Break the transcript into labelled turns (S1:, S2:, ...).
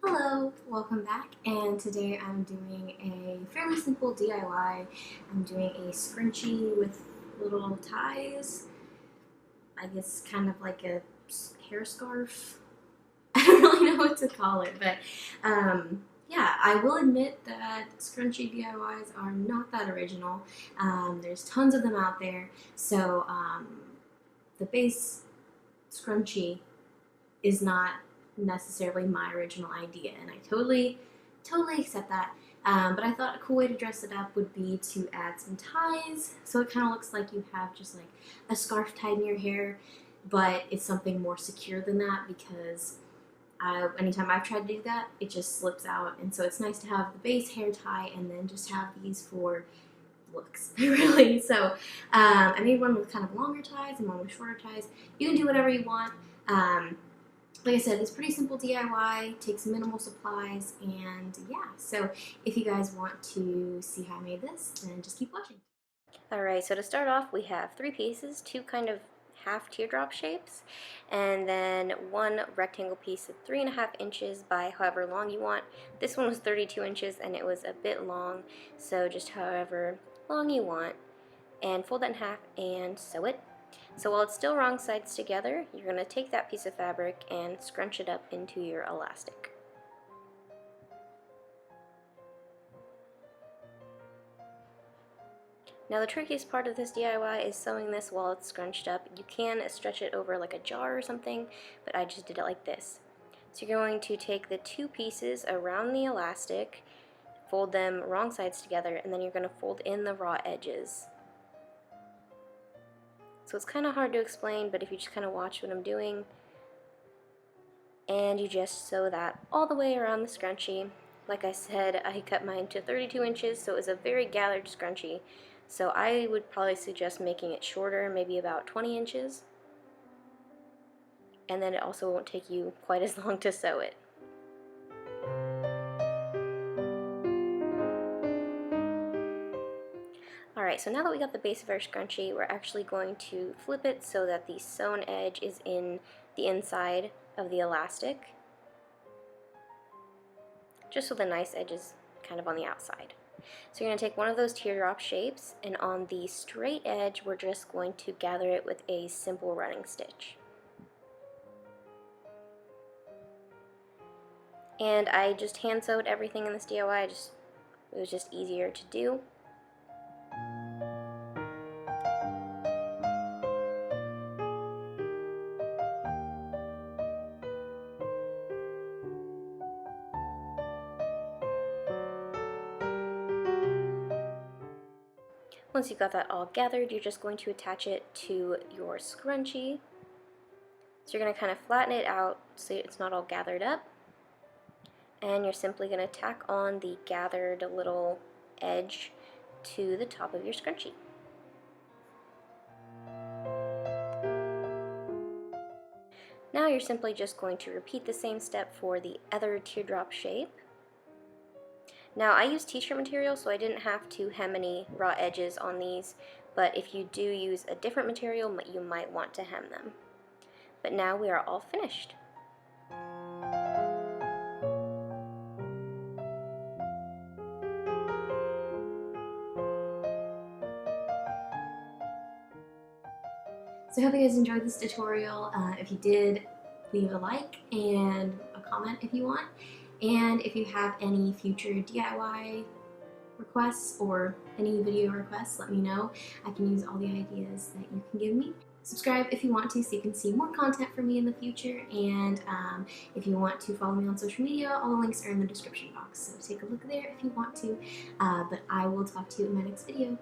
S1: Hello, welcome back, and today I'm doing a fairly simple DIY. I'm doing a scrunchie with little ties, I guess kind of like a hair scarf. I don't really know what to call it, but yeah, I will admit that scrunchie DIYs are not that original. There's tons of them out there, so the base scrunchie is not necessarily my original idea, and I totally accept that. But I thought a cool way to dress it up would be to add some ties, so it kind of looks like you have just like a scarf tied in your hair, but it's something more secure than that because anytime I've tried to do that, it just slips out, and so it's nice to have the base hair tie and then just have these for looks, really. So I made one with kind of longer ties and one with shorter ties. You can do whatever you want. Like I said, it's pretty simple DIY, takes minimal supplies, and yeah, so if you guys want to see how I made this, then just keep watching.
S2: Alright, so to start off we have 3 pieces, 2 kind of half teardrop shapes, and then 1 rectangle piece of 3.5 inches by however long you want. This one was 32 inches and it was a bit long, so just however long you want. And fold that in half and sew it. So while it's still wrong sides together, you're going to take that piece of fabric and scrunch it up into your elastic. Now the trickiest part of this DIY is sewing this while it's scrunched up. You can stretch it over like a jar or something, but I just did it like this. So you're going to take the 2 pieces around the elastic, fold them wrong sides together, and then you're going to fold in the raw edges. So it's kind of hard to explain, but if you just kind of watch what I'm doing, and you just sew that all the way around the scrunchie. Like I said, I cut mine to 32 inches, so it was a very gathered scrunchie. So I would probably suggest making it shorter, maybe about 20 inches. And then it also won't take you quite as long to sew it. Alright, so now that we got the base of our scrunchie, we're actually going to flip it so that the sewn edge is in the inside of the elastic, just so the nice edge is kind of on the outside. So you're going to take one of those teardrop shapes, and on the straight edge we're just going to gather it with a simple running stitch. And I just hand sewed everything in this DIY, it was just easier to do. Once you've got that all gathered, you're just going to attach it to your scrunchie. So you're going to kind of flatten it out so it's not all gathered up. And you're simply going to tack on the gathered little edge to the top of your scrunchie. Now you're simply just going to repeat the same step for the other teardrop shape. Now I use t-shirt material, so I didn't have to hem any raw edges on these, but if you do use a different material, you might want to hem them. But now we are all finished.
S1: So I hope you guys enjoyed this tutorial. If you did, leave a like and a comment if you want. And if you have any future DIY requests or any video requests, let me know. I can use all the ideas that you can give me. Subscribe if you want to so you can see more content from me in the future, and if you want to follow me on social media, all the links are in the description box, so take a look there if you want to, but I will talk to you in my next video.